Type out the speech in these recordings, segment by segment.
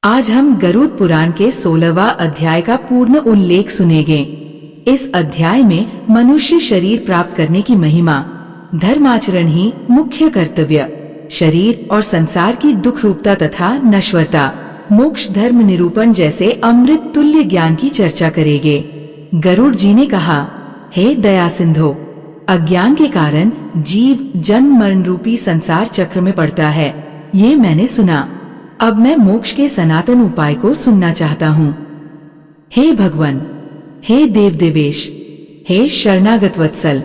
आज हम गरुड़ पुराण के 16वां अध्याय का पूर्ण उल्लेख सुनेंगे। इस अध्याय में मनुष्य शरीर प्राप्त करने की महिमा, धर्माचरण ही मुख्य कर्तव्य, शरीर और संसार की दुख रूपता तथा नश्वरता, मोक्ष धर्म निरूपण जैसे अमृत तुल्य ज्ञान की चर्चा करेंगे। गरुड़ जी ने कहा, हे दया सिंधो, अज्ञान के कारण जीव जन्म मरण रूपी संसार चक्र में पड़ता है, ये मैंने सुना। अब मैं मोक्ष के सनातन उपाय को सुनना चाहता हूँ। हे भगवान, हे देव देवेश, हे शरणागत वत्सल,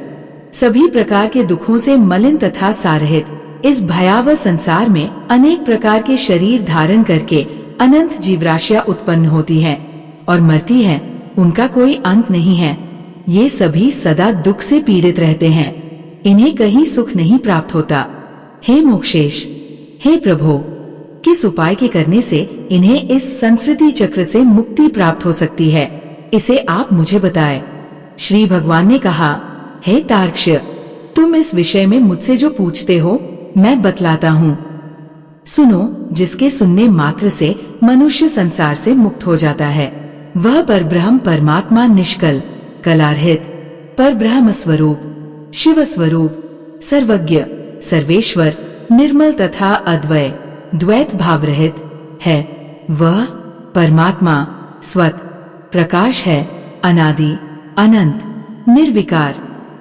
सभी प्रकार के दुखों से मलिन तथा सारहित इस भयावह संसार में अनेक प्रकार के शरीर धारण करके अनंत जीवराशियां उत्पन्न होती हैं और मरती हैं, उनका कोई अंत नहीं है। ये सभी सदा दुख से पीड़ित रहते हैं, इन्हें कहीं सुख नहीं प्राप्त होता। हे मोक्षेश, हे प्रभो, किस उपाय के करने से इन्हें इस संस्कृति चक्र से मुक्ति प्राप्त हो सकती है, इसे आप मुझे बताएं। श्री भगवान ने कहा, हे तार्क्ष्य, तुम इस विषय में मुझसे जो पूछते हो मैं बतलाता हूँ। सुनो, जिसके सुनने मात्र से मनुष्य संसार से मुक्त हो जाता है, वह परब्रह्म परमात्मा निष्कल, कलारहित, परब्रह्म स्वरूप, शिव स्वरूप, सर्वज्ञ, सर्वेश्वर, निर्मल तथा अद्वय, द्वैत भाव रहित है। वह परमात्मा स्वत प्रकाश है, अनादि, अनंत, निर्विकार,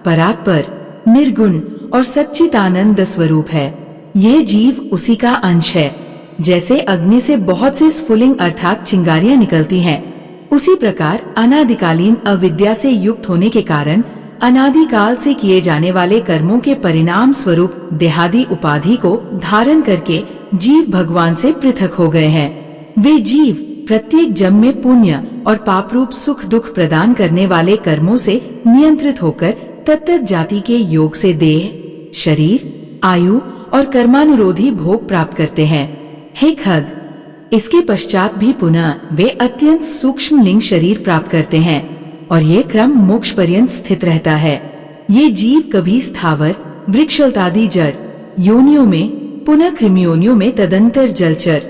परात्पर, निर्गुण और सच्चिदानंद स्वरूप है। यह जीव उसी का अंश है। जैसे अग्नि से बहुत सी स्फुलिंग अर्थात चिंगारियां निकलती हैं, उसी प्रकार अनादिकालीन अविद्या से युक्त होने के कारण अनादिकाल से किए जाने वाले कर्मों के परिणाम स्वरूप देहादि उपाधि को धारण करके जीव भगवान से पृथक हो गए हैं। वे जीव प्रत्येक जन्म में पुण्य और पाप रूप सुख दुख प्रदान करने वाले कर्मों से नियंत्रित होकर तत्त जाति के योग से देह, शरीर, आयु और कर्मानुरोधी भोग प्राप्त करते हैं। हे खग, इसके पश्चात भी पुनः वे अत्यंत सूक्ष्म लिंग शरीर प्राप्त करते हैं और ये क्रम मोक्ष पर्यंत स्थित रहता है। ये जीव कभी स्थावर, वृक्षलतादि जड़ योनियों में, पुनः कृमियोनियों में, तदंतर जलचर,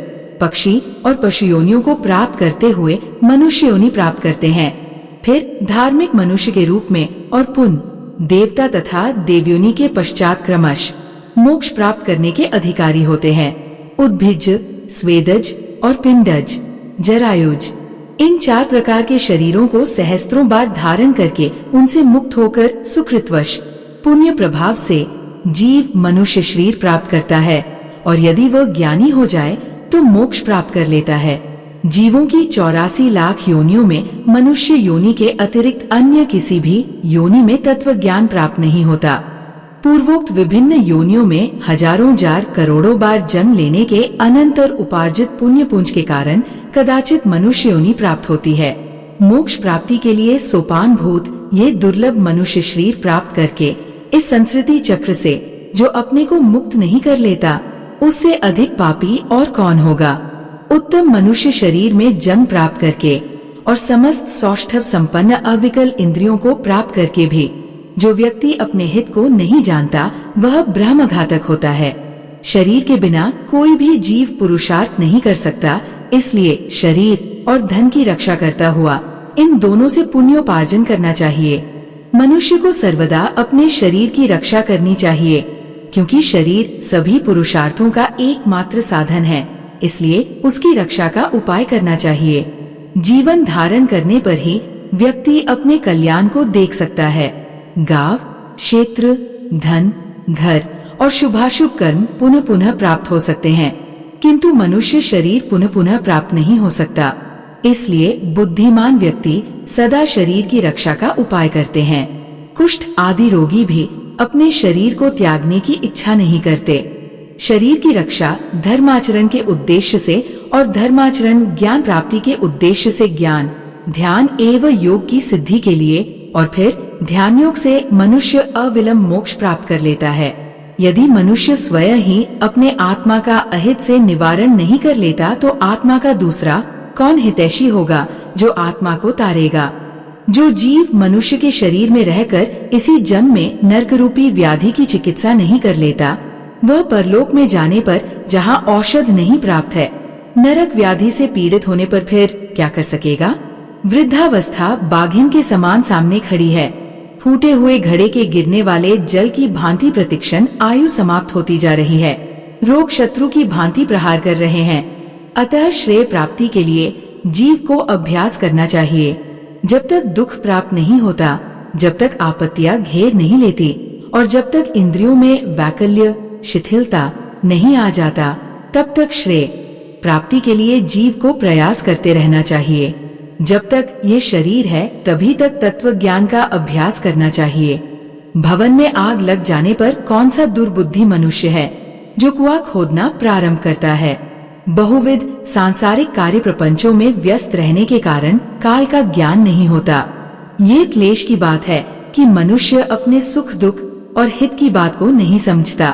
पक्षी और पशु योनियों को प्राप्त करते हुए मनुष्य योनि प्राप्त करते हैं। फिर धार्मिक मनुष्य के रूप में और पुनः देवता तथा देवयोनि के पश्चात क्रमश मोक्ष प्राप्त करने के अधिकारी होते हैं। उद्भिज, स्वेदज और पिंडज, जरायुज, इन 4 प्रकार के शरीरों को सहस्त्रों बार धारण करके उनसे मुक्त होकर सुकृतवश पुण्य प्रभाव से जीव मनुष्य शरीर प्राप्त करता है और यदि वह ज्ञानी हो जाए तो मोक्ष प्राप्त कर लेता है। जीवों की 84 लाख योनियों में मनुष्य योनि के अतिरिक्त अन्य किसी भी योनि में तत्व ज्ञान प्राप्त नहीं होता। पूर्वोक्त विभिन्न योनियों में हजारों जार करोड़ों बार जन्म लेने के अनंतर उपार्जित पुण्य पुंज के कारण कदाचित मनुष्य योनि प्राप्त होती है। मोक्ष प्राप्ति के लिए सोपान भूत ये दुर्लभ मनुष्य शरीर प्राप्त करके इस संस्कृति चक्र से जो अपने को मुक्त नहीं कर लेता, उससे अधिक पापी और कौन होगा। उत्तम मनुष्य शरीर में जन्म प्राप्त करके और समस्त सौष्ठव संपन्न अविकल इंद्रियों को प्राप्त करके भी जो व्यक्ति अपने हित को नहीं जानता, वह ब्रह्मघातक होता है। शरीर के बिना कोई भी जीव पुरुषार्थ नहीं कर सकता, इसलिए शरीर और धन की रक्षा करता हुआ इन दोनों से पुण्योपार्जन करना चाहिए। मनुष्य को सर्वदा अपने शरीर की रक्षा करनी चाहिए, क्योंकि शरीर सभी पुरुषार्थों का एकमात्र साधन है, इसलिए उसकी रक्षा का उपाय करना चाहिए। जीवन धारण करने पर ही व्यक्ति अपने कल्याण को देख सकता है। गांव, क्षेत्र, धन, घर और शुभाशुभ कर्म पुनः पुनः प्राप्त हो सकते हैं, किंतु मनुष्य शरीर पुनः पुनः प्राप्त नहीं हो सकता। इसलिए बुद्धिमान व्यक्ति सदा शरीर की रक्षा का उपाय करते हैं। कुष्ठ आदि रोगी भी अपने शरीर को त्यागने की इच्छा नहीं करते। शरीर की रक्षा धर्माचरण के उद्देश्य से और धर्माचरण ज्ञान प्राप्ति के उद्देश्य से ज्ञान, ध्यान एवं योग की सिद्धि के लिए और फिर ध्यान योग से मनुष्य अविलंब मोक्ष प्राप्त कर लेता है। यदि मनुष्य स्वयं ही अपने आत्मा का अहित से निवारण नहीं कर लेता, तो आत्मा का दूसरा कौन हितैषी होगा जो आत्मा को तारेगा। जो जीव मनुष्य के शरीर में रहकर इसी जन्म में नरक रूपी व्याधि की चिकित्सा नहीं कर लेता, वह परलोक में जाने पर जहाँ औषध नहीं प्राप्त है, नरक व्याधि से पीड़ित होने पर फिर क्या कर सकेगा? वृद्धावस्था बाघिन के समान सामने खड़ी है। फूटे हुए घड़े के गिरने वाले जल की भांति प्रतिक्षण आयु समाप्त होती जा रही है। रोग शत्रु की भांति प्रहार कर रहे हैं। अतः श्रेय प्राप्ति के लिए जीव को अभ्यास करना चाहिए। जब तक दुख प्राप्त नहीं होता, जब तक आपत्तियां घेर नहीं लेती और जब तक इंद्रियों में वैकल्य शिथिलता नहीं आ जाता, तब तक श्रेय प्राप्ति के लिए जीव को प्रयास करते रहना चाहिए। जब तक ये शरीर है तभी तक तत्व ज्ञान का अभ्यास करना चाहिए। भवन में आग लग जाने पर कौन सा दुर्बुद्धि मनुष्य है जो कुआं खोदना प्रारंभ करता है? बहुविध सांसारिक कार्य प्रपंचों में व्यस्त रहने के कारण काल का ज्ञान नहीं होता। ये क्लेश की बात है कि मनुष्य अपने सुख दुख और हित की बात को नहीं समझता।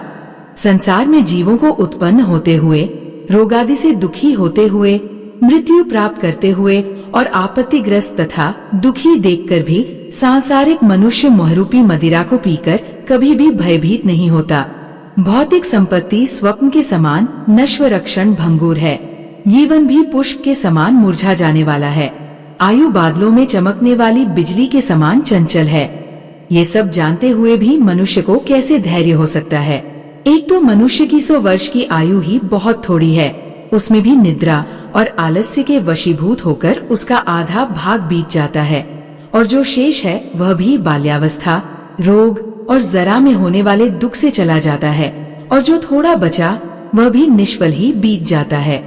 संसार में जीवों को उत्पन्न होते हुए, रोगादि से दुखी होते हुए, मृत्यु प्राप्त करते हुए और आपत्तिग्रस्त तथा दुखी देखकर भी सांसारिक मनुष्य मोहरूपी मदिरा को पीकर कभी भी भयभीत नहीं होता। भौतिक संपत्ति स्वप्न के समान नश्वर क्षण भंगुर है। जीवन भी पुष्प के समान मुरझा जाने वाला है। आयु बादलों में चमकने वाली बिजली के समान चंचल है। ये सब जानते हुए भी मनुष्य को कैसे धैर्य हो सकता है? एक तो मनुष्य की 100 वर्ष की आयु ही बहुत थोड़ी है। उसमें भी निद्रा और आलस्य के वशीभूत होकर उसका आधा भाग बीत जाता है और जो शेष है वह भी बाल्यावस्था, रोग और जरा में होने वाले दुख से चला जाता है और जो थोड़ा बचा वह भी निष्फल ही बीत जाता है।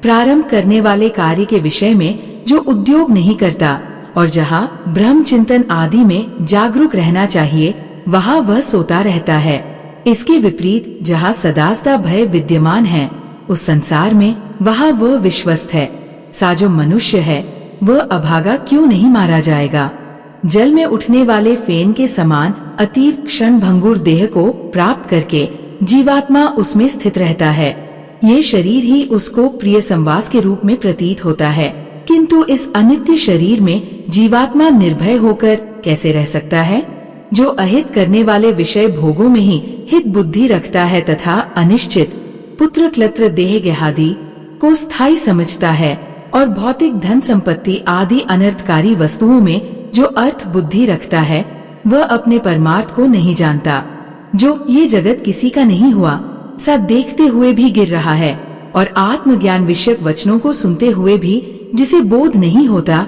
प्रारंभ करने वाले कार्य के विषय में जो उद्योग नहीं करता और जहाँ ब्रह्म चिंतन आदि में जागरूक रहना चाहिए, वहाँ वह सोता रहता है। इसके विपरीत जहाँ सदा भय विद्यमान है, उस संसार में वहाँ वह विश्वस्त है। सा जो मनुष्य है वह अभागा क्यों नहीं मारा जाएगा? जल में उठने वाले फेन के समान अतीव क्षण भंगुर देह को प्राप्त करके जीवात्मा उसमें स्थित रहता है। ये शरीर ही उसको प्रिय संवास के रूप में प्रतीत होता है, किंतु इस अनित्य शरीर में जीवात्मा निर्भय होकर कैसे रह सकता है? जो अहित करने वाले विषय भोगों में ही हित बुद्धि रखता है तथा अनिश्चित पुत्र क्लत्र देह गेहादि को स्थायी समझता है और भौतिक धन संपत्ति आदि अनर्थकारी वस्तुओं में जो अर्थ बुद्धि रखता है, वह अपने परमार्थ को नहीं जानता। जो ये जगत किसी का नहीं हुआ सा देखते हुए भी गिर रहा है और आत्मज्ञान विषयक वचनों को सुनते हुए भी जिसे बोध नहीं होता,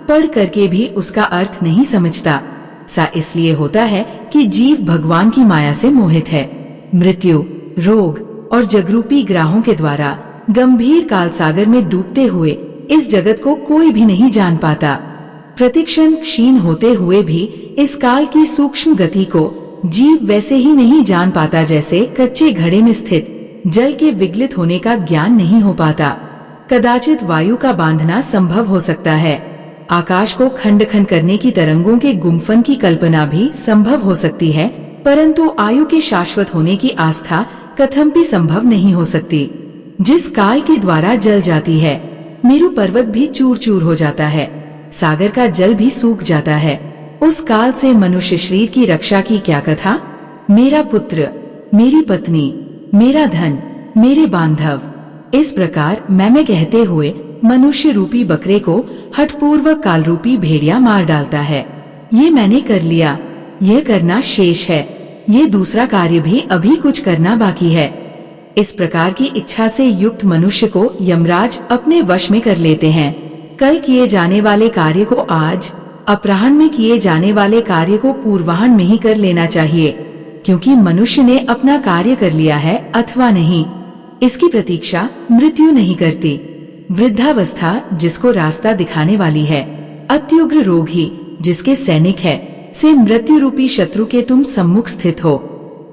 पढ़ करके भी उसका अर्थ नहीं समझता, सा इसलिए होता है कि जीव भगवान की माया से मोहित है। मृत्यु, रोग और जगरूपी ग्राहों के द्वारा गंभीर काल सागर में डूबते हुए इस जगत को कोई भी नहीं जान पाता। प्रतिक्षण क्षीण होते हुए भी इस काल की सूक्ष्म गति को जीव वैसे ही नहीं जान पाता जैसे कच्चे घड़े में स्थित जल के विगलित होने का ज्ञान नहीं हो पाता। कदाचित वायु का बांधना संभव हो सकता है, आकाश को खंड खंड करने की तरंगों के गुम्फन की कल्पना भी संभव हो सकती है, परंतु आयु के शाश्वत होने की आस्था कथमपि संभव नहीं हो सकती। जिस काल के द्वारा जल जाती है, मेरु पर्वत भी चूर चूर हो जाता है, सागर का जल भी सूख जाता है, उस काल से मनुष्य शरीर की रक्षा की क्या कथा? मेरा पुत्र, मेरी पत्नी, मेरा धन, मेरे बांधव, इस प्रकार मैं कहते हुए मनुष्य रूपी बकरे को हठपूर्वक काल रूपी भेड़िया मार डालता है। ये मैंने कर लिया, यह करना शेष है, ये दूसरा कार्य भी अभी कुछ करना बाकी है। इस प्रकार की इच्छा से युक्त मनुष्य को यमराज अपने वश में कर लेते हैं। कल किए जाने वाले कार्य को आज, अपराह्न में किए जाने वाले कार्य को पूर्वाह्न में ही कर लेना चाहिए, क्योंकि मनुष्य ने अपना कार्य कर लिया है अथवा नहीं, इसकी प्रतीक्षा मृत्यु नहीं करती। वृद्धावस्था जिसको रास्ता दिखाने वाली है, अत्युग्र रोग ही जिसके सैनिक है, से मृत्यु रूपी शत्रु के तुम सम्मुख स्थित हो,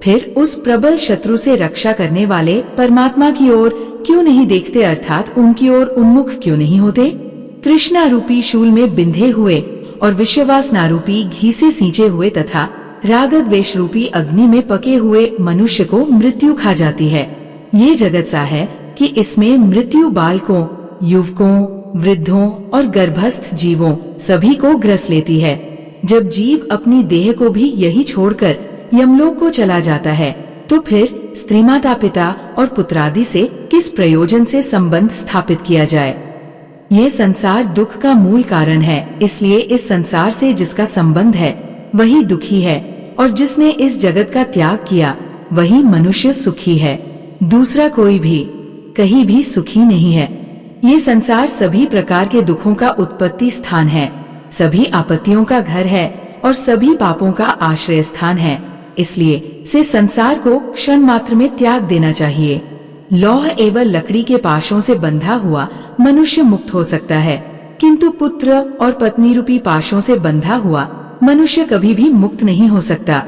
फिर उस प्रबल शत्रु से रक्षा करने वाले परमात्मा की ओर क्यों नहीं देखते, अर्थात उनकी ओर उन्मुख क्यों नहीं होते? तृष्णा रूपी शूल में बिंधे हुए और विषयवासना रूपी घी से सींचे हुए तथा रागद्वेष रूपी अग्नि में पके हुए मनुष्य को मृत्यु खा जाती है। ये जगत सा है कि इसमें मृत्यु बालकों, युवकों, वृद्धों और गर्भस्थ जीवों सभी को ग्रस लेती है। जब जीव अपनी देह को भी यही छोड़कर यमलोक को चला जाता है, तो फिर स्त्री माता पिता और पुत्रादि से किस प्रयोजन से संबंध स्थापित किया जाए। यह संसार दुख का मूल कारण है, इसलिए इस संसार से जिसका संबंध है वही दुखी है, और जिसने इस जगत का त्याग किया वही मनुष्य सुखी है। दूसरा कोई भी कहीं भी सुखी नहीं है। ये संसार सभी प्रकार के दुखों का उत्पत्ति स्थान है, सभी आपत्तियों का घर है और सभी पापों का आश्रय स्थान है। इसलिए से संसार को क्षण मात्र में त्याग देना चाहिए। लौह एवं लकड़ी के पाशों से बंधा हुआ मनुष्य मुक्त हो सकता है, किंतु पुत्र और पत्नी रूपी पाशों से बंधा हुआ मनुष्य कभी भी मुक्त नहीं हो सकता।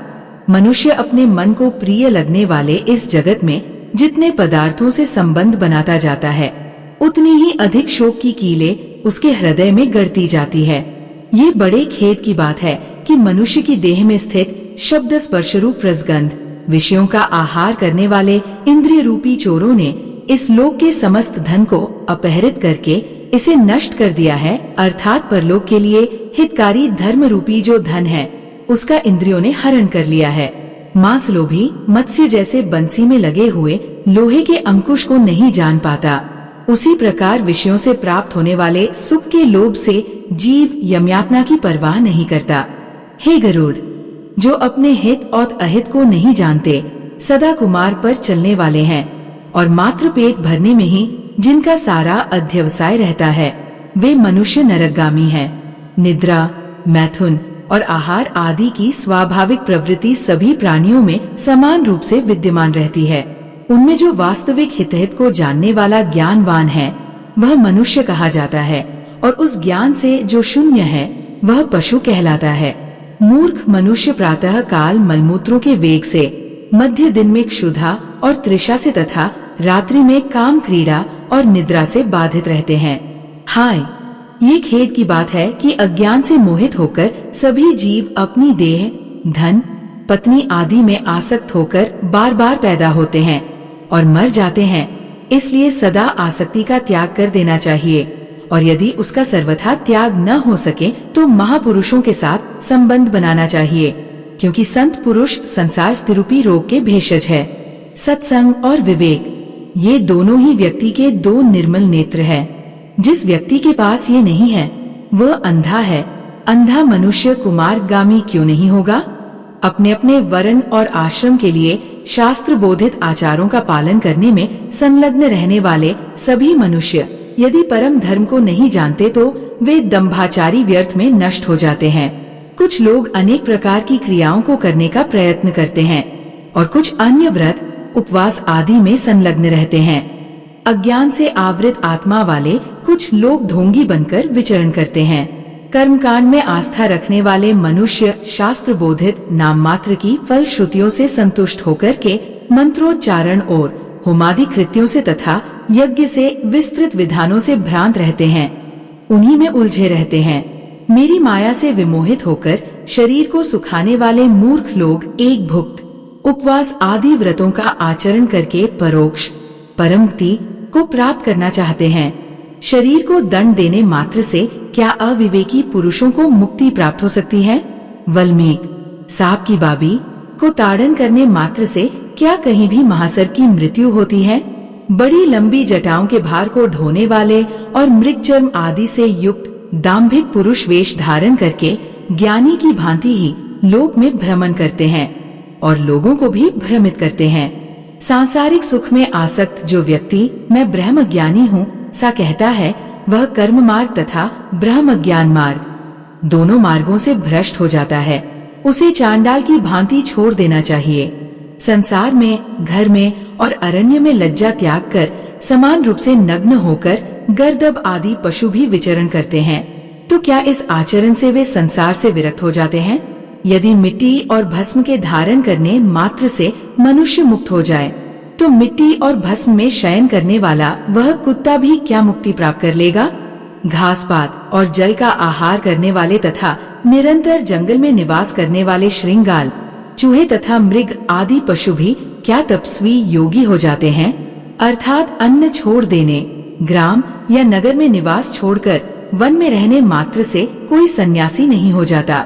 मनुष्य अपने मन को प्रिय लगने वाले इस जगत में जितने पदार्थों से संबंध बनाता जाता है, उतनी ही अधिक शोक की कीलें उसके हृदय में गड़ती जाती है। ये बड़े खेद की बात है कि मनुष्य की देह में स्थित शब्द स्पर्श रूप रसगंध विषयों का आहार करने वाले इंद्रिय रूपी चोरों ने इस लोक के समस्त धन को अपहरित करके इसे नष्ट कर दिया है। अर्थात परलोक के लिए हितकारी धर्म रूपी जो धन है उसका इंद्रियों ने हरण कर लिया है। मांस लोभी मत्स्य जैसे बंसी में लगे हुए लोहे के अंकुश को नहीं जान पाता, उसी प्रकार विषयों से प्राप्त होने वाले सुख के लोभ से जीव यमयातना की परवाह नहीं करता। हे गरुड़, जो अपने हित और अहित को नहीं जानते, सदा कुमार पर चलने वाले हैं और मात्र पेट भरने में ही जिनका सारा अध्यवसाय रहता है, वे मनुष्य नरकगामी हैं। निद्रा, मैथुन और आहार आदि की स्वाभाविक प्रवृत्ति सभी प्राणियों में समान रूप से विद्यमान रहती है। उनमें जो वास्तविक हितहित को जानने वाला ज्ञानवान है वह मनुष्य कहा जाता है, और उस ज्ञान से जो शून्य है वह पशु कहलाता है। मूर्ख मनुष्य प्रातः काल मलमूत्रों के वेग से, मध्य दिन में क्षुधा और तृषा से तथा रात्रि में काम क्रीड़ा और निद्रा से बाधित रहते हैं। हाय, ये खेद की बात है कि अज्ञान से मोहित होकर सभी जीव अपनी देह, धन, पत्नी आदि में आसक्त होकर बार बार पैदा होते हैं और मर जाते हैं। इसलिए सदा आसक्ति का त्याग कर देना चाहिए, और यदि उसका सर्वथा त्याग न हो सके तो महापुरुषों के साथ संबंध बनाना चाहिए, क्योंकि संत पुरुष संसार स्थिरूपी रोग के भेषज है। सत्संग और विवेक, ये दोनों ही व्यक्ति के दो निर्मल नेत्र हैं। जिस व्यक्ति के पास ये नहीं है वह अंधा है। अंधा मनुष्य कुमारगामी क्यों नहीं होगा? अपने अपने वर्ण और आश्रम के लिए शास्त्र बोधित आचारों का पालन करने में संलग्न रहने वाले सभी मनुष्य यदि परम धर्म को नहीं जानते तो वे दंभाचारी व्यर्थ में नष्ट हो जाते हैं। कुछ लोग अनेक प्रकार की क्रियाओं को करने का प्रयत्न करते हैं और कुछ अन्य व्रत, उपवास आदि में संलग्न रहते हैं। अज्ञान से आवृत आत्मा वाले कुछ लोग ढोंगी बनकर विचरण करते हैं। कर्मकांड में आस्था रखने वाले मनुष्य शास्त्र बोधित नाम मात्र की फल श्रुतियों से संतुष्ट होकर के मंत्रोच्चारण और होमादि कृत्यों से तथा यज्ञ से विस्तृत विधानों से भ्रांत रहते हैं, उन्हीं में उलझे रहते हैं। मेरी माया से विमोहित होकर शरीर को सुखाने वाले मूर्ख लोग एक भुक्त, उपवास आदि व्रतों का आचरण करके परोक्ष परमगति को प्राप्त करना चाहते हैं। शरीर को दंड देने मात्र से क्या अविवेकी पुरुषों को मुक्ति प्राप्त हो सकती है? वल्मीक, सांप की बाबी को ताड़न करने मात्र से क्या कहीं भी महासर की मृत्यु होती है? बड़ी लंबी जटाओं के भार को ढोने वाले और मृगचर्म आदि से युक्त दाम्भिक पुरुष वेश धारण करके ज्ञानी की भांति ही लोक में भ्रमण करते हैं और लोगों को भी भ्रमित करते हैं। सांसारिक सुख में आसक्त जो व्यक्ति मैं ब्रह्म ज्ञानी हूँ सा कहता है, वह कर्म मार्ग तथा ब्रह्म ज्ञान मार्ग दोनों मार्गों से भ्रष्ट हो जाता है। उसे चांडाल की भांति छोड़ देना चाहिए। संसार में, घर में और अरण्य में लज्जा त्याग कर समान रूप से नग्न होकर गर्दभ आदि पशु भी विचरण करते हैं, तो क्या इस आचरण से वे संसार से विरक्त हो जाते हैं? यदि मिट्टी और भस्म के धारण करने मात्र से मनुष्य मुक्त हो जाए, तो मिट्टी और भस्म में शयन करने वाला वह कुत्ता भी क्या मुक्ति प्राप्त कर लेगा? घास पात और जल का आहार करने वाले तथा निरंतर जंगल में निवास करने वाले श्रृंगाल, चूहे तथा मृग आदि पशु भी क्या तपस्वी योगी हो जाते हैं? अर्थात अन्न छोड़ देने, ग्राम या नगर में निवास छोड़कर वन में रहने मात्र से कोई सन्यासी नहीं हो जाता।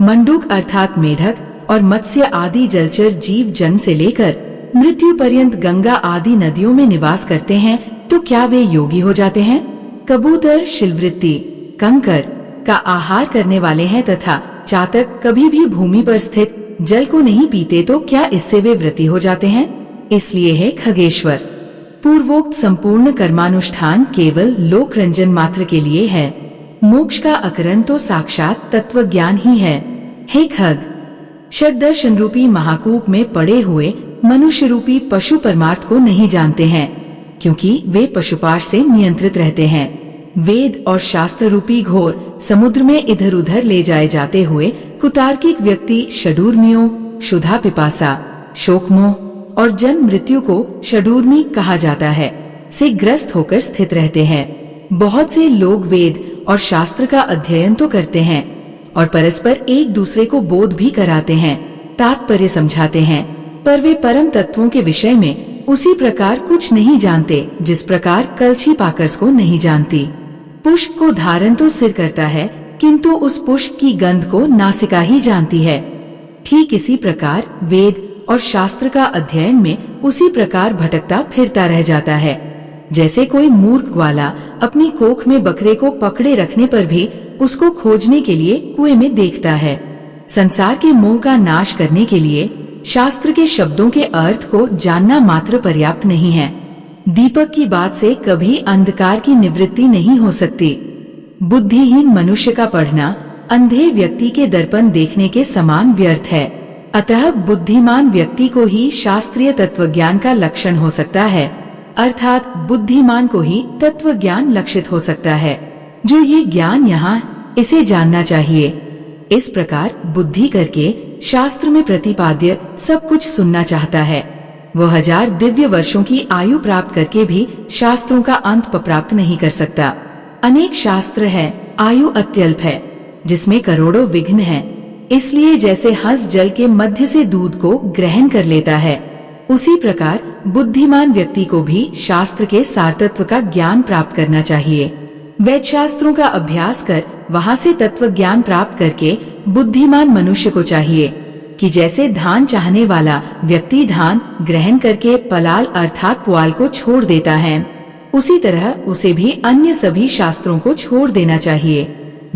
मंडूक अर्थात मेढक और मत्स्य आदि जलचर जीव जन्म से लेकर मृत्यु पर्यंत गंगा आदि नदियों में निवास करते हैं तो क्या वे योगी हो जाते हैं? कबूतर शिलवृत्ति कंकर का आहार करने वाले हैं तथा चातक कभी भी भूमि पर स्थित जल को नहीं पीते तो क्या इससे वे व्रती हो जाते हैं? इसलिए है खगेश्वर। पूर्वोक्त संपूर्ण कर्मानुष्ठान केवल लोक रंजन मात्र के लिए है। मोक्ष का अकरण तो साक्षात तत्व ज्ञान ही है। हे खग, षड्दर्शन रूपी महाकूप में पड़े हुए मनुष्य रूपी पशु परमार्थ को नहीं जानते हैं, क्योंकि वे पशुपाश से नियंत्रित रहते हैं। वेद और शास्त्र रूपी घोर समुद्र में इधर उधर ले जाए जाते हुए कुतार्किक व्यक्ति षडूर्मियों, क्षुधा पिपासा, शोकमोह और जन्म मृत्यु को षडूर्मी कहा जाता है से ग्रस्त होकर स्थित रहते हैं। बहुत से लोग वेद और शास्त्र का अध्ययन तो करते हैं और परस्पर एक दूसरे को बोध भी कराते हैं, तात्पर्य समझाते हैं, पर वे परम तत्वों के विषय में उसी प्रकार कुछ नहीं जानते जिस प्रकार कलछी पाकस को नहीं जानती। पुष्प को धारण तो सिर करता है, किंतु उस पुष्प की गंध को नासिका ही जानती है। ठीक इसी प्रकार वेद और शास्त्र का अध्ययन में उसी प्रकार भटकता फिरता रह जाता है। जैसे कोई मूर्ख ग्वाला अपनी कोख में बकरे को पकड़े रखने पर भी उसको खोजने के लिए कुएं में देखता है। संसार के मोह का नाश करने के लिए शास्त्र के शब्दों के अर्थ को जानना मात्र पर्याप्त नहीं है। दीपक की बात से कभी अंधकार की निवृत्ति नहीं हो सकती। बुद्धिहीन मनुष्य का पढ़ना अंधे व्यक्ति के दर्पण देखने के समान व्यर्थ है। अतः बुद्धिमान व्यक्ति को ही शास्त्रीय तत्वज्ञान का लक्षण हो सकता है, अर्थात बुद्धिमान को ही तत्वज्ञान लक्षित हो सकता है। जो ये ज्ञान यहाँ इसे जानना चाहिए। इस प्रकार बुद्धि करके शास्त्र में प्रतिपाद्य सब कुछ सुनना चाहता है। वो 1000 दिव्य वर्षों की आयु प्राप्त करके भी शास्त्रों का अंत प्राप्त नहीं कर सकता। अनेक शास्त्र है, आयु अत्यल्प है, जिसमें करोड़ों विघ्न हैं। इसलिए जैसे हंस जल के मध्य से दूध को ग्रहण कर लेता है, उसी प्रकार बुद्धिमान व्यक्ति को भी शास्त्र के सारतत्व का ज्ञान प्राप्त करना चाहिए। वैद शास्त्रों का अभ्यास कर वहाँ से तत्व ज्ञान प्राप्त करके बुद्धिमान मनुष्य को चाहिए कि जैसे धान चाहने वाला व्यक्ति धान ग्रहण करके पलाल अर्थात पुआल को छोड़ देता है, उसी तरह उसे भी अन्य सभी शास्त्रों को छोड़ देना चाहिए।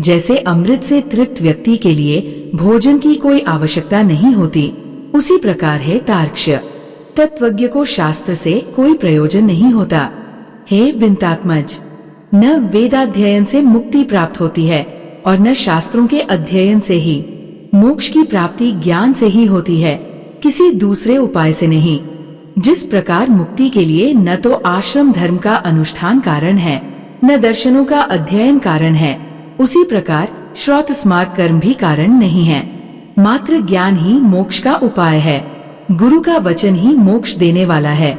जैसे अमृत से तृप्त व्यक्ति के लिए भोजन की कोई आवश्यकता नहीं होती, उसी प्रकार है तार्क्ष्य। तत्वज्ञ को शास्त्र से कोई प्रयोजन नहीं होता। हे विंतात्मज, न वेदाध्ययन से मुक्ति प्राप्त होती है और न शास्त्रों के अध्ययन से ही। मोक्ष की प्राप्ति ज्ञान से ही होती है, किसी दूसरे उपाय से नहीं। जिस प्रकार मुक्ति के लिए न तो आश्रम धर्म का अनुष्ठान कारण है, न दर्शनों का अध्ययन कारण है, उसी प्रकार श्रौत स्मार्त कर्म भी कारण नहीं है। मात्र ज्ञान ही मोक्ष का उपाय है। गुरु का वचन ही मोक्ष देने वाला है।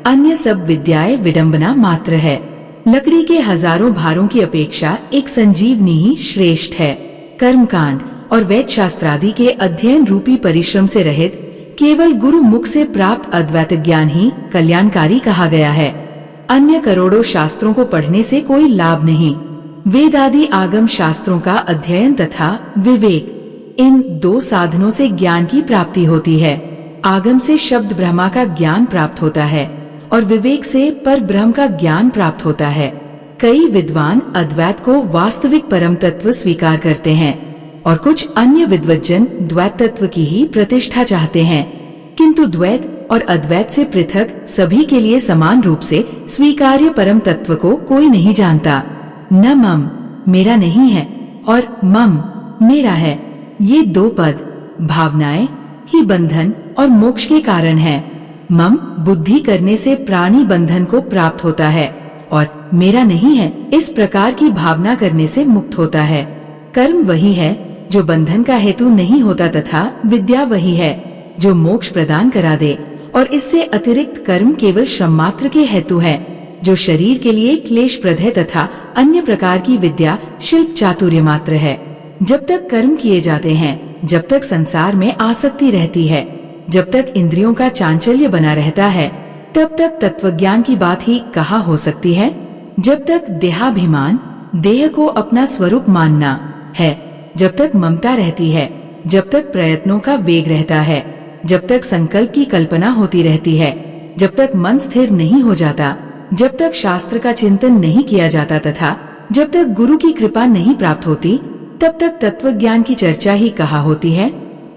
अन्य सब विद्याएं विडंबना मात्र है। लकड़ी के हजारों भारों की अपेक्षा एक संजीवनी ही श्रेष्ठ है। कर्मकांड और वैद शास्त्रादि के अध्ययन रूपी परिश्रम से रहित केवल गुरु मुख से प्राप्त अद्वैत ज्ञान ही कल्याणकारी कहा गया है। अन्य करोड़ों शास्त्रों को पढ़ने से कोई लाभ नहीं। वेदादि आगम शास्त्रों का अध्ययन तथा विवेक, इन दो साधनों से ज्ञान की प्राप्ति होती है। आगम से शब्द ब्रह्मा का ज्ञान प्राप्त होता है और विवेक से पर ब्रह्म का ज्ञान प्राप्त होता है। कई विद्वान अद्वैत को वास्तविक परम तत्व स्वीकार करते हैं और कुछ अन्य विद्वज्जन द्वैत तत्व की ही प्रतिष्ठा चाहते हैं, किंतु द्वैत और अद्वैत से पृथक सभी के लिए समान रूप से स्वीकार्य परम तत्व को कोई नहीं जानता। न मम मेरा नहीं है और मम मेरा है, ये दो पद भावनाएं ही बंधन और मोक्ष के कारण है। मम बुद्धि करने से प्राणी बंधन को प्राप्त होता है और मेरा नहीं है इस प्रकार की भावना करने से मुक्त होता है। कर्म वही है जो बंधन का हेतु नहीं होता तथा विद्या वही है जो मोक्ष प्रदान करा दे, और इससे अतिरिक्त कर्म केवल श्रम मात्र के हेतु है जो शरीर के लिए क्लेशप्रद है तथा अन्य प्रकार की विद्या शिल्प चातुर्य मात्र है। जब तक कर्म किए जाते हैं, जब तक संसार में आसक्ति रहती है, जब तक इंद्रियों का चांचल्य बना रहता है, तब तक तत्वज्ञान की बात ही कहाँ हो सकती है। जब तक देहाभिमान, देह को अपना स्वरूप मानना है, जब तक ममता रहती है, जब तक प्रयत्नों का वेग रहता है, जब तक संकल्प की कल्पना होती रहती है, जब तक मन स्थिर नहीं हो जाता, जब तक शास्त्र का चिंतन नहीं किया जाता तथा जब तक गुरु की कृपा नहीं प्राप्त होती, तब तक तत्व ज्ञान की चर्चा ही कहाँ होती है।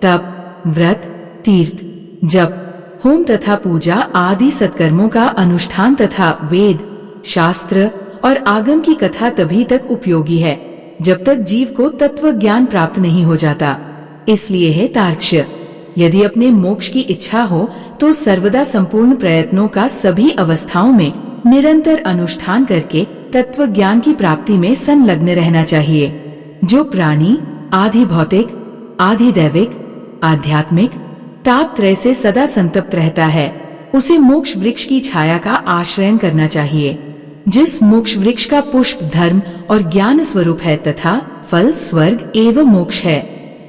तप, व्रत, तीर्थ, जप, होम तथा पूजा आदि सत्कर्मों का अनुष्ठान तथा वेद, शास्त्र और आगम की कथा तभी तक उपयोगी है जब तक जीव को तत्व ज्ञान प्राप्त नहीं हो जाता। इसलिए है तार्क्ष्य, यदि अपने मोक्ष की इच्छा हो तो सर्वदा संपूर्ण प्रयत्नों का सभी अवस्थाओं में निरंतर अनुष्ठान करके तत्व ज्ञान की प्राप्ति में संलग्न रहना चाहिए। जो प्राणी आधि भौतिक, आधि दैविक, आध्यात्मिक तापत्रय से सदा संतप्त रहता है, उसे मोक्ष वृक्ष की छाया का आश्रयन करना चाहिए। जिस मोक्ष वृक्ष का पुष्प धर्म और ज्ञान स्वरूप है तथा फल स्वर्ग एवं मोक्ष है,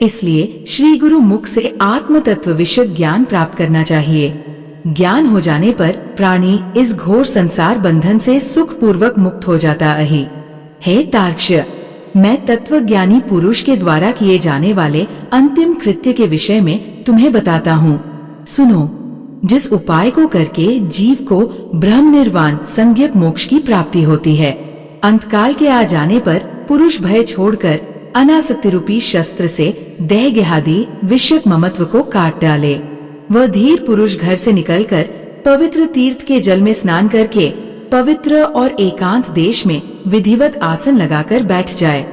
इसलिए श्री गुरु मुख से आत्म तत्व विषय ज्ञान प्राप्त करना चाहिए। ज्ञान हो जाने पर प्राणी इस घोर संसार बंधन से सुख पूर्वक मुक्त हो जाता है। हे तार्क्ष्य, मैं तत्व ज्ञानी पुरुष के द्वारा किए जाने वाले अंतिम कृत्य के विषय में तुम्हें बताता हूँ। सुनो, जिस उपाय को करके जीव को ब्रह्म निर्वाण संज्ञक मोक्ष की प्राप्ति होती है, अंतकाल के आ जाने पर पुरुष भय छोड़कर अनासक्ति रूपी शस्त्र से देह गेहादि विषयक ममत्व को काट डाले। वह धीर पुरुष घर से निकलकर पवित्र तीर्थ के जल में स्नान करके पवित्र और एकांत देश में विधिवत आसन लगाकर बैठ जाए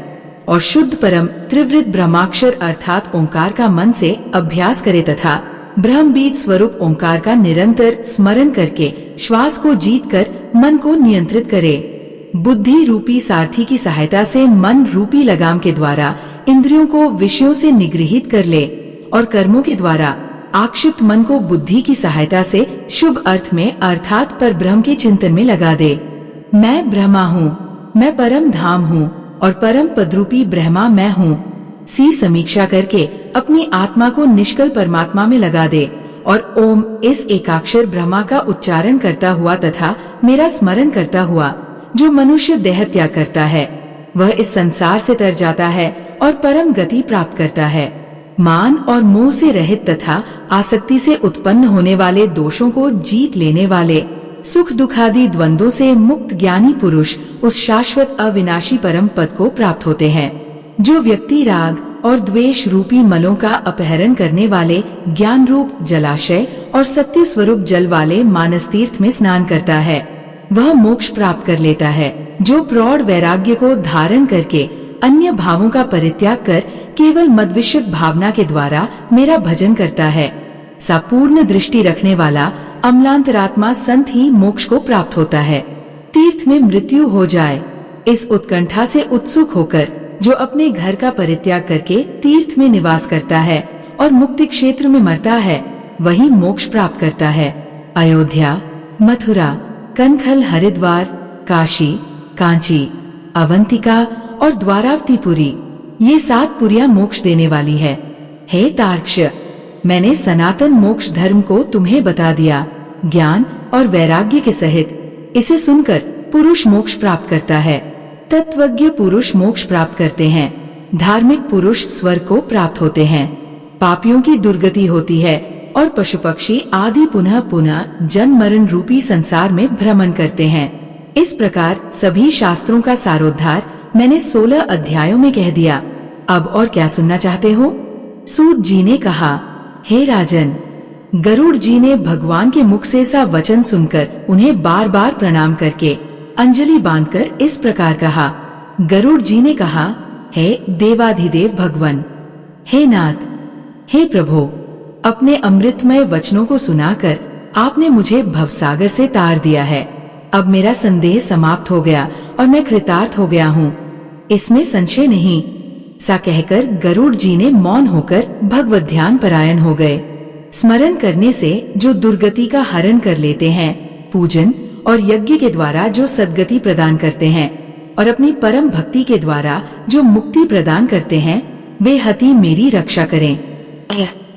और शुद्ध परम त्रिवृत ब्रह्माक्षर अर्थात ओंकार का मन से अभ्यास करे तथा ब्रह्म बीज स्वरूप ओंकार का निरंतर स्मरण करके श्वास को जीतकर मन को नियंत्रित करे। बुद्धि रूपी सारथी की सहायता से मन रूपी लगाम के द्वारा इंद्रियों को विषयों से निगृहित कर ले और कर्मों के द्वारा आक्षिप्त मन को बुद्धि की सहायता से शुभ अर्थ में अर्थात पर ब्रह्म के चिंतन में लगा दे। मैं ब्रह्मा हूँ, मैं परम धाम हूँ और परम पदरूपी ब्रह्मा मैं हूँ। सी समीक्षा करके अपनी आत्मा को निष्कल परमात्मा में लगा दे और ओम इस एकाक्षर ब्रह्मा का उच्चारण करता हुआ तथा मेरा स्मरण करता हुआ जो मनुष्य देह त्याग करता है, वह इस संसार से तर जाता है और परम गति प्राप्त करता है। मान और मोह से रहित तथा आसक्ति से उत्पन्न होने वाले दोषों को जीत लेने वाले सुख दुखादि द्वंद्वों से मुक्त ज्ञानी पुरुष उस शाश्वत अविनाशी परम पद को प्राप्त होते हैं। जो व्यक्ति राग और द्वेष रूपी मलों का अपहरण करने वाले ज्ञान रूप जलाशय और सत्य स्वरूप जल वाले मानस तीर्थ में स्नान करता है, वह मोक्ष प्राप्त कर लेता है। जो प्रौढ़ वैराग्य को धारण करके अन्य भावों का परित्याग कर केवल मद्विषयक भावना के द्वारा मेरा भजन करता है, सा पूर्ण दृष्टि रखने वाला अमलांतरात्मा संत ही मोक्ष को प्राप्त होता है। तीर्थ में मृत्यु हो जाए इस उत्कंठा से उत्सुक होकर जो अपने घर का परित्याग करके तीर्थ में निवास करता है और मुक्ति क्षेत्र में मरता है, वही मोक्ष प्राप्त करता है। अयोध्या, मथुरा, कनखल, हरिद्वार, काशी, कांची, अवंतिका और द्वारावतीपुरी, ये 7 पुरियां मोक्ष देने वाली है। हे तार्क्ष्य, मैंने सनातन मोक्ष धर्म को तुम्हें बता दिया। ज्ञान और वैराग्य के सहित इसे सुनकर पुरुष मोक्ष प्राप्त करता है। तत्वज्ञ पुरुष मोक्ष प्राप्त करते हैं। धार्मिक पुरुष स्वर्ग को प्राप्त होते हैं। पापियों की दुर्गति होती है और पशु पक्षी आदि पुनः पुनः जन्म मरण रूपी संसार में भ्रमण करते हैं। इस प्रकार सभी शास्त्रों का सारोद्धार मैंने 16 अध्यायों में कह दिया। अब और क्या सुनना चाहते हो? सूत जी ने कहा, हे राजन, गरुड़ जी ने भगवान के मुख से सा वचन सुनकर उन्हें बार बार प्रणाम करके अंजलि बांधकर इस प्रकार कहा। गरुड़ जी ने कहा, हे देवाधिदेव भगवान, हे नाथ, हे प्रभु, अपने अमृतमय वचनों को सुनाकर आपने मुझे भवसागर से तार दिया है। अब मेरा संदेह समाप्त हो गया और मैं कृतार्थ हो गया हूँ, इसमें संशय नहीं। सा कहकर गरुड़ जी ने मौन होकर भगवत ध्यान परायण हो गए। स्मरण करने से जो दुर्गति का हरण कर लेते हैं, पूजन और यज्ञ के द्वारा जो सद्गति प्रदान करते हैं और अपनी परम भक्ति के द्वारा जो मुक्ति प्रदान करते हैं, वे हति मेरी रक्षा करें।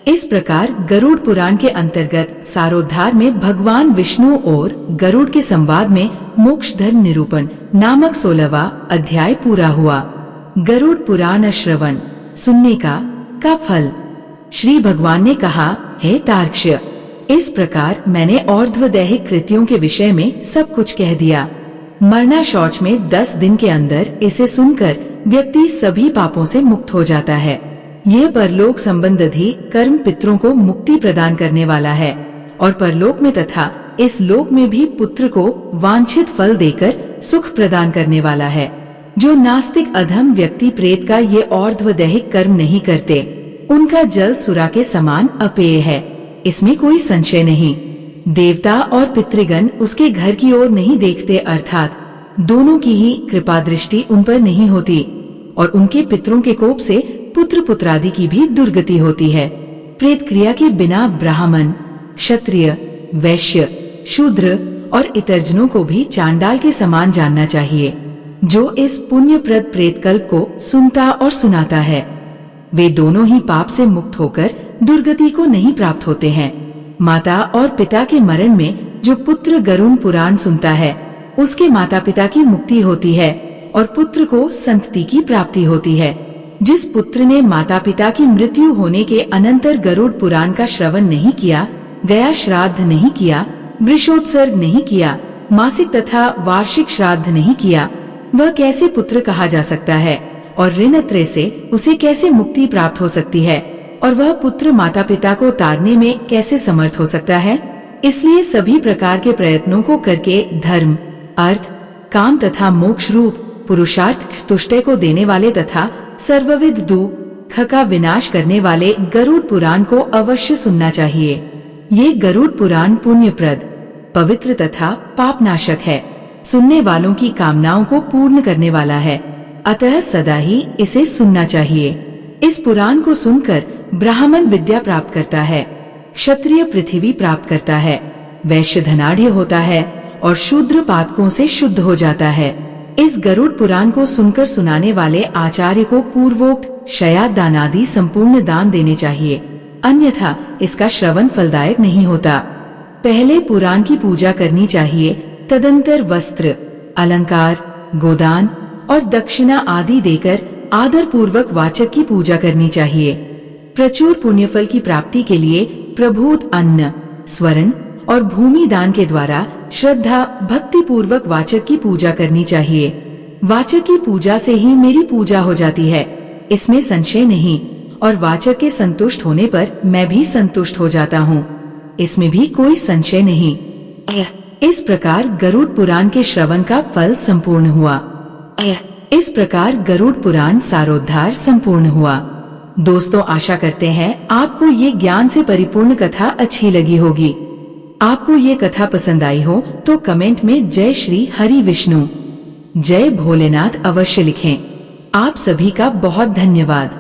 इस प्रकार गरुड़ पुराण के अंतर्गत सारोद्धार में भगवान विष्णु और गरुड़ के संवाद में मोक्ष धर्म निरूपण नामक 16वां अध्याय पूरा हुआ। गरुड़ पुराण श्रवण सुनने का फल। श्री भगवान ने कहा, हे तार्क्ष, इस प्रकार मैंने और्ध्वदैहिक कृत्यों के विषय में सब कुछ कह दिया। मरना शौच में 10 दिन के अंदर इसे सुनकर व्यक्ति सभी पापों से मुक्त हो जाता है। यह परलोक संबंधी कर्म पितरों को मुक्ति प्रदान करने वाला है और परलोक में तथा इस लोक में भी पुत्र को वांछित फल देकर सुख प्रदान करने वाला है। जो नास्तिक अधम व्यक्ति प्रेत का ये और्ध्वदैहिक कर्म नहीं करते, उनका जल सुरा के समान अपेय है, इसमें कोई संशय नहीं। देवता और पितृगण उसके घर की ओर नहीं देखते, अर्थात दोनों की ही कृपा दृष्टि उन पर नहीं होती और उनके पितरों के कोप से पुत्र पुत्रादि की भी दुर्गति होती है। प्रेत क्रिया के बिना ब्राह्मण, क्षत्रिय, वैश्य, शूद्र और इतर जनों को भी चांडाल के समान जानना चाहिए। जो इस पुण्यप्रद प्रेतकल्प को सुनता और सुनाता है, वे दोनों ही पाप से मुक्त होकर दुर्गति को नहीं प्राप्त होते हैं। माता और पिता के मरण में जो पुत्र गरुड़ पुराण सुनता है, उसके माता पिता की मुक्ति होती है और पुत्र को संतति की प्राप्ति होती है। जिस पुत्र ने माता पिता की मृत्यु होने के अनंतर गरुड़ पुराण का श्रवण नहीं किया, गया श्राद्ध नहीं किया, वृषोत्सर्ग नहीं किया, मासिक तथा वार्षिक श्राद्ध नहीं किया, वह कैसे पुत्र कहा जा सकता है और ऋणत्रय से उसे कैसे मुक्ति प्राप्त हो सकती है और वह पुत्र माता पिता को तारने में कैसे समर्थ हो सकता है। इसलिए सभी प्रकार के प्रयत्नों को करके धर्म, अर्थ, काम तथा मोक्ष रूप पुरुषार्थ तुष्टय को देने वाले तथा सर्वविध दुख का विनाश करने वाले गरुड़ पुराण को अवश्य सुनना चाहिए। ये गरुड़ पुराण पुण्यप्रद, पवित्र तथा पापनाशक है, सुनने वालों की कामनाओं को पूर्ण करने वाला है, अतः सदा ही इसे सुनना चाहिए। इस पुराण को सुनकर ब्राह्मण विद्या प्राप्त करता है, क्षत्रिय पृथ्वी प्राप्त करता है, वैश्य धनाढ़ होता है और शूद्र पातकों से शुद्ध हो जाता है। इस गरुड़ पुराण को सुनकर सुनाने वाले आचार्य को पूर्वोक्त शया दानादि संपूर्ण दान देने चाहिए, अन्यथा इसका श्रवण फलदायक नहीं होता। पहले पुराण की पूजा करनी चाहिए, तदंतर वस्त्र, अलंकार, गोदान और दक्षिणा आदि देकर आदर पूर्वक वाचक की पूजा करनी चाहिए। प्रचुर पुण्यफल की प्राप्ति के लिए प्रभूत अन्न, स्वर्ण और भूमि दान के द्वारा श्रद्धा भक्ति पूर्वक वाचक की पूजा करनी चाहिए। वाचक की पूजा से ही मेरी पूजा हो जाती है, इसमें संशय नहीं, और वाचक के संतुष्ट होने पर मैं भी संतुष्ट हो जाता हूँ, इसमें भी कोई संशय नहीं। इस प्रकार गरुड़ पुराण के श्रवण का फल संपूर्ण हुआ। इस प्रकार गरुड़ पुराण सारोद्धार संपूर्ण हुआ। दोस्तों, आशा करते हैं आपको ये ज्ञान से परिपूर्ण कथा अच्छी लगी होगी। आपको ये कथा पसंद आई हो तो कमेंट में जय श्री हरि विष्णु, जय भोलेनाथ अवश्य लिखें। आप सभी का बहुत धन्यवाद।